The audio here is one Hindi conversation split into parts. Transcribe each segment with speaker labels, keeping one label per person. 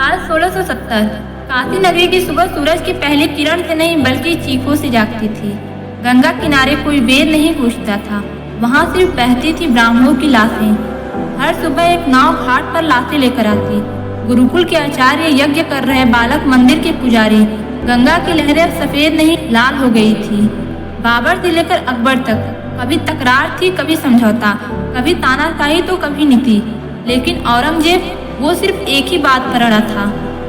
Speaker 1: साल 1670। काशी नगरी की सुबह सूरज की पहली किरण से नहीं बल्कि चीखों से जागती थी। गंगा किनारे कोई वेद नहीं गूंजता था, वहाँ सिर्फ बहती थी ब्राह्मणों की लाशें। हर सुबह एक नाव घाट पर लाशें लेकर आती। गुरुकुल के आचार्य, यज्ञ कर रहे बालक, मंदिर के पुजारी। गंगा की लहरें अब सफेद नहीं लाल हो गई थी। बाबर से लेकर अकबर तक कभी तकरार थी, कभी समझौता, कभी तानाशाही तो कभी नीति। लेकिन औरंगजेब, वो सिर्फ एक ही बात पर अड़ा था,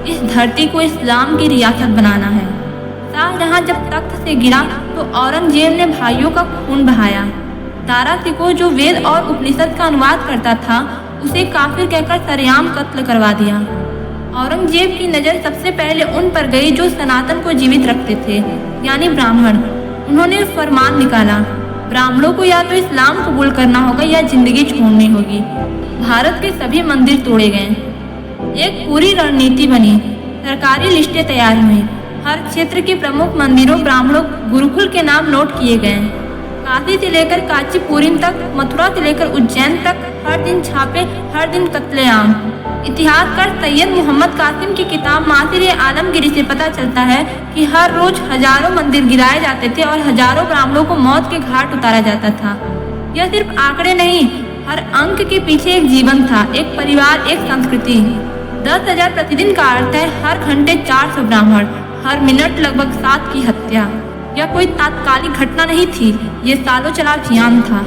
Speaker 1: इस धरती को इस्लाम की रियासत बनाना है। शाहजहां जब तख्त से गिरा तो औरंगजेब ने भाइयों का खून बहाया। दारा सिकोह, जो वेद और उपनिषद का अनुवाद करता था, उसे काफिर कहकर सरेआम कत्ल करवा दिया। औरंगजेब की नज़र सबसे पहले उन पर गई जो सनातन को जीवित रखते थे, यानी ब्राह्मण। उन्होंने फरमान निकाला, ब्राह्मणों को या तो इस्लाम कबूल करना होगा या जिंदगी छोड़नी होगी। भारत के सभी मंदिर तोड़े गए। एक पूरी रणनीति बनी, सरकारी लिस्टें तैयार हुई। हर क्षेत्र के प्रमुख मंदिरों, ब्राह्मणों, गुरुकुल के नाम नोट किए गए। काशी से लेकर कांचीपुरम तक, मथुरा से लेकर उज्जैन तक, हर दिन छापे, हर दिन कत्लेआम। इतिहासकार सैयद मोहम्मद कासिम की किताब मासिर-ए-आलमगीरी से पता चलता है कि हर रोज हजारों मंदिर गिराए जाते थे और हजारों ब्राह्मणों को मौत के घाट उतारा जाता था। यह सिर्फ आंकड़े नहीं, हर अंक के पीछे एक जीवन था, एक परिवार, एक संस्कृति। 10,000 प्रतिदिन का अर्थ है हर घंटे 400 ब्राह्मण, हर मिनट लगभग 7 की हत्या। यह कोई तात्कालिक घटना नहीं थी, ये सालों चला अभियान था।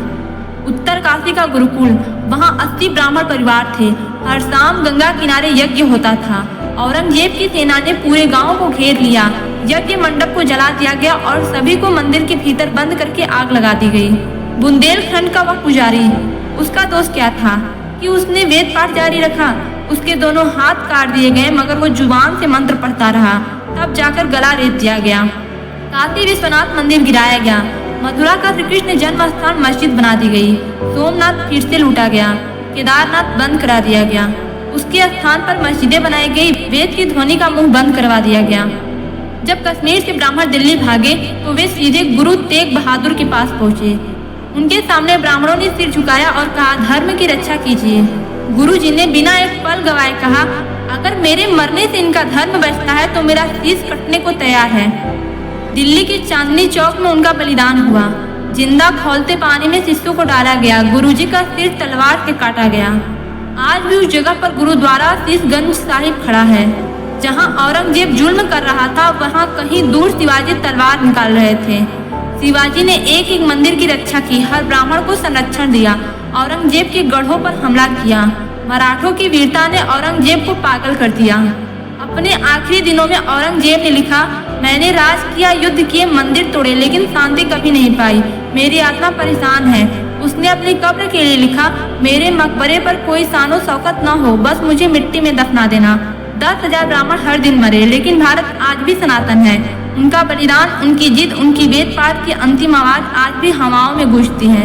Speaker 1: उत्तर काशी का गुरुकुल, वहाँ 80 ब्राह्मण परिवार थे। हर शाम गंगा किनारे यज्ञ होता था। औरंगजेब की सेना ने पूरे गांव को घेर लिया। यज्ञ मंडप को जला दिया गया और सभी को मंदिर के भीतर बंद करके आग लगा दी गई। बुंदेलखंड का वह पुजारी, उसका दोष क्या था कि उसने वेद पाठ जारी रखा। उसके दोनों हाथ काट दिए गए, मगर वो जुबान से मंत्र पढ़ता रहा। तब जाकर गला रेत दिया गया। काशी विश्वनाथ मंदिर गिराया गया। मथुरा का श्री कृष्ण जन्म स्थान मस्जिद बना दी गई। सोमनाथ फिर से लूटा गया। केदारनाथ बंद करा दिया गया। उसके स्थान पर मस्जिदें बनाई गई। वेद की ध्वनि का मुंह बंद करवा दिया गया। जब कश्मीर से ब्राह्मण दिल्ली भागे तो वे सीधे गुरु तेग बहादुर के पास पहुंचे। उनके सामने ब्राह्मणों ने सिर झुकाया और कहा, धर्म की रक्षा कीजिए। गुरुजी ने बिना एक पल गवाए कहा, अगर मेरे मरने से इनका धर्म बचता है तो मेरा शीश कटने को तैयार है। दिल्ली के चांदनी चौक में उनका बलिदान हुआ। जिंदा खौलते पानी में शिष्यों को डाला गया। गुरुजी का सिर तलवार से काटा गया। आज भी उस जगह पर गुरुद्वारा शीशगंज साहिब खड़ा है। जहां औरंगजेब जुल्म कर रहा था, वहां कहीं दूर शिवाजी तलवार निकाल रहे थे। शिवाजी ने एक एक मंदिर की रक्षा की, हर ब्राह्मण को संरक्षण दिया। औरंगजेब के गढ़ों पर हमला किया। मराठों की वीरता ने औरंगजेब को पागल कर दिया। अपने आखिरी दिनों में औरंगजेब ने लिखा, मैंने राज किया, युद्ध किए, मंदिर तोड़े, लेकिन शांति कभी नहीं पाई। मेरी आत्मा परेशान है। उसने अपनी कब्र के लिए लिखा, मेरे मकबरे पर कोई शानो शौकत न हो, बस मुझे मिट्टी में दफना देना। 10,000 ब्राह्मण हर दिन मरे, लेकिन भारत आज भी सनातन है। उनका बलिदान, उनकी जिद, उनकी वेद पाठ की अंतिम आवाज आज भी हवाओं में गूंजती है।